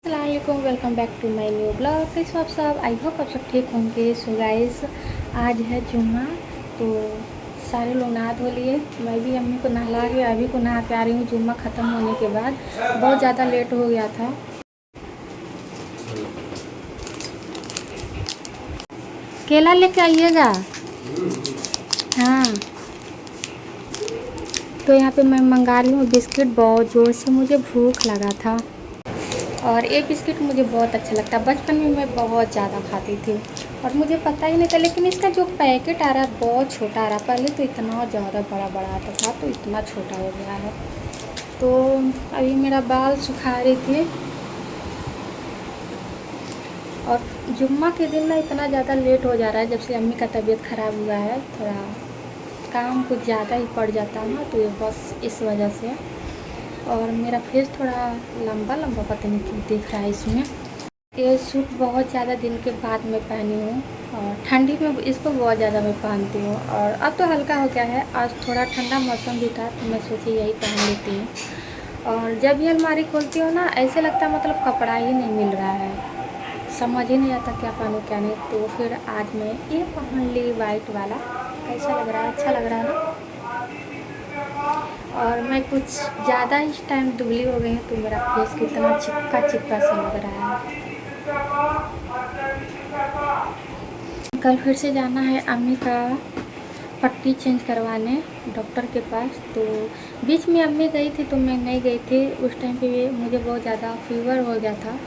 अस्सलामुअलैकुम, welcome back to my new blog. कैसे आप सब? आई होप आप सब ठीक होंगे। सो गाइस, आज है जुम्मा, तो सारे लोग नहा धो लिए। मैं भी अम्मी को नहला के अभी को नहा के आ रही हूँ जुम्मा ख़त्म होने के बाद। बहुत ज़्यादा लेट हो गया था। केला लेके आइएगा। हाँ, तो यहाँ पे मैं मंगा रही हूँ बिस्किट। बहुत ज़ोर से मुझे भूख लगा था और ये बिस्किट मुझे बहुत अच्छा लगता है। बचपन में मैं बहुत ज़्यादा खाती थी और मुझे पता ही नहीं था, लेकिन इसका जो पैकेट आ रहा है बहुत छोटा आ रहा है। पहले तो इतना ज़्यादा बड़ा बड़ा आता था, तो इतना छोटा हो गया है। तो अभी मेरा बाल सुखा रही थी और जुम्मा के दिन ना इतना ज़्यादा लेट हो जा रहा है। जब से अम्मी का तबीयत ख़राब हुआ है, थोड़ा काम कुछ ज़्यादा ही पड़ जाता है ना, तो ये बस इस वजह से। और मेरा फेस थोड़ा लंबा लंबा पता नहीं क्यों दिख रहा है इसमें। ये सूट बहुत ज़्यादा दिन के बाद मैं पहनी हूँ और ठंडी में इसको बहुत ज़्यादा मैं पहनती हूँ। और अब तो हल्का हो गया है, आज थोड़ा ठंडा मौसम भी था, तो मैं सोची यही पहन लेती हूँ। और जब भी अलमारी खोलती हूँ ना, ऐसे लगता है मतलब कपड़ा ही नहीं मिल रहा है, समझ ही नहीं आता क्या पहनूँ क्या नहीं। तो फिर आज मैं ये पहन ली वाइट वाला। कैसा लग रहा है? अच्छा लग रहा है ना। और मैं कुछ ज़्यादा इस टाइम दुबली हो गई हूँ, तो मेरा फेस कितना चिपका चिपका सा लग रहा है। कल फिर से जाना है अम्मी का पट्टी चेंज करवाने डॉक्टर के पास। तो बीच में अम्मी गई थी तो मैं नहीं गई थी। उस टाइम पे मुझे बहुत ज़्यादा फीवर हो गया था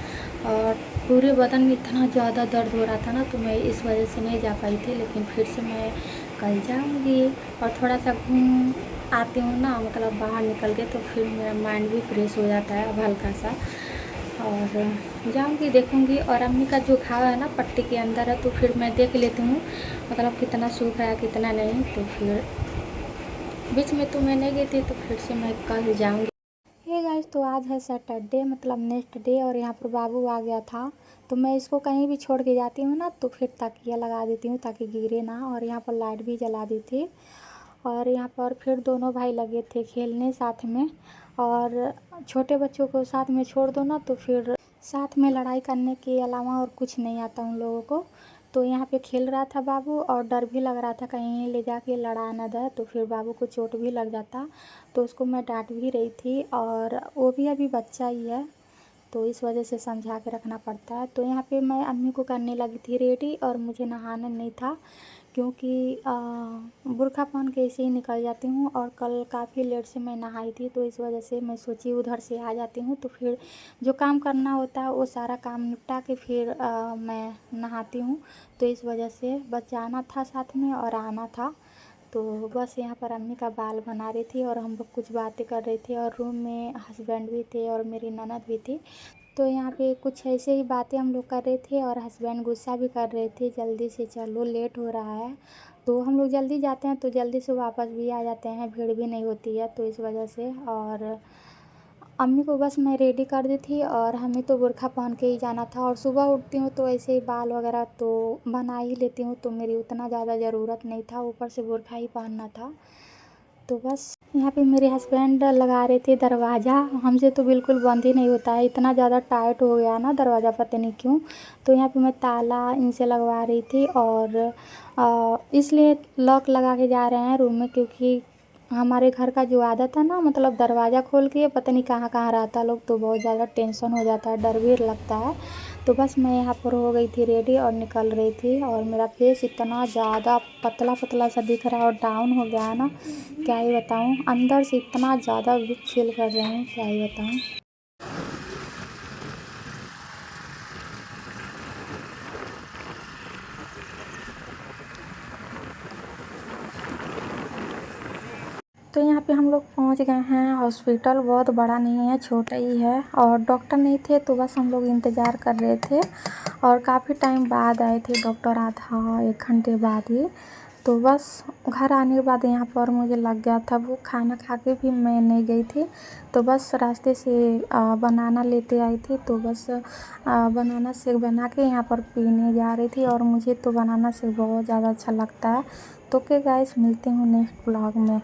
और पूरे बदन में इतना ज़्यादा दर्द हो रहा था ना, तो मैं इस वजह से नहीं जा पाई थी। लेकिन फिर से मैं कल जाऊँगी और थोड़ा सा घूम आती हूँ ना, मतलब बाहर निकल के, तो फिर मेरा माइंड भी फ्रेश हो जाता है अब हल्का सा। और जाऊँगी देखूँगी। और अम्मी का जो घाव है ना पट्टी के अंदर है, तो फिर मैं देख लेती हूँ मतलब कितना सूख रहा है कितना नहीं। तो फिर बीच में तो मैं नहीं गई थी, तो फिर से मैं कल जाऊँगी। हे गाइस, तो आज है सैटरडे, मतलब नेक्स्ट डे। और यहाँ पर बाबू आ गया था, तो मैं इसको कहीं भी छोड़ के जाती हूँ ना, तो फिर तकिया लगा देती हूँ ताकि गिरे ना। और यहाँ पर लाइट भी जला दी थी। और यहाँ पर फिर दोनों भाई लगे थे खेलने साथ में। और छोटे बच्चों को साथ में छोड़ दो ना, तो फिर साथ में लड़ाई करने के अलावा और कुछ नहीं आता उन लोगों को। तो यहाँ पे खेल रहा था बाबू और डर भी लग रहा था कहीं ले जाके लड़ा ना दे, तो फिर बाबू को चोट भी लग जाता। तो उसको मैं डांट भी रही थी, और वो भी अभी बच्चा ही है, तो इस वजह से समझा के रखना पड़ता है। तो यहाँ पे मैं अम्मी को करने लगी थी रेडी, और मुझे नहाना नहीं था क्योंकि बुर्का पहन के ऐसे ही निकल जाती हूँ। और कल काफ़ी लेट से मैं नहाई थी, तो इस वजह से मैं सोची उधर से आ जाती हूँ, तो फिर जो काम करना होता है वो सारा काम निपटा के फिर मैं नहाती हूँ। तो इस वजह से बस जाना था साथ में और आना था। तो बस यहाँ पर अम्मी का बाल बना रही थी और हम लोग कुछ बातें कर रहे थे, और रूम में हस्बैंड भी थे और मेरी ननद भी थी। तो यहाँ पे कुछ ऐसे ही बातें हम लोग कर रहे थे, और हस्बैंड गुस्सा भी कर रहे थे, जल्दी से चलो लेट हो रहा है। तो हम लोग जल्दी जाते हैं तो जल्दी से वापस भी आ जाते हैं, भीड़ भी नहीं होती है, तो इस वजह से। और अम्मी को बस मैं रेडी कर दी थी, और हमें तो बुर्खा पहन के ही जाना था। और सुबह उठती हूँ तो ऐसे ही बाल वगैरह तो बना ही लेती हूँ, तो मेरी उतना ज़्यादा ज़रूरत नहीं था, ऊपर से बुर्खा ही पहनना था। तो बस यहाँ पे मेरे हस्बैंड लगा रहे थे दरवाज़ा। हमसे तो बिल्कुल बंद ही नहीं होता है, इतना ज़्यादा टाइट हो गया ना दरवाज़ा, पता नहीं क्यों। तो यहाँ पे मैं ताला इनसे लगवा रही थी, और इसलिए लॉक लगा के जा रहे हैं रूम में, क्योंकि हमारे घर का जो आदत है ना, मतलब दरवाज़ा खोल के पता नहीं कहाँ कहाँ रहता लोग, तो बहुत ज़्यादा टेंशन हो जाता है, डर भी लगता है। तो बस मैं यहाँ पर हो गई थी रेडी और निकल रही थी, और मेरा फेस इतना ज़्यादा पतला पतला सा दिख रहा है और डाउन हो गया है ना, क्या ही बताऊँ। अंदर से इतना ज़्यादा वीक फील कर रही हूँ, क्या ही बताऊँ। तो यहाँ पे हम लोग पहुँच गए हैं हॉस्पिटल। बहुत बड़ा नहीं है, छोटा ही है, और डॉक्टर नहीं थे, तो बस हम लोग इंतज़ार कर रहे थे। और काफ़ी टाइम बाद आए थे डॉक्टर, आधा 1 घंटे बाद ही। तो बस घर आने के बाद यहाँ पर मुझे लग गया था वो, खाना खा के भी मैं नहीं गई थी। तो बस रास्ते से बनाना लेते आई थी, तो बस बनाना शेक बना के यहाँ पर पीने जा रही थी, और मुझे तो बनाना शेक बहुत ज़्यादा अच्छा लगता है। तो क्या गाइस, मिलते हूँ नेक्स्ट ब्लॉग में।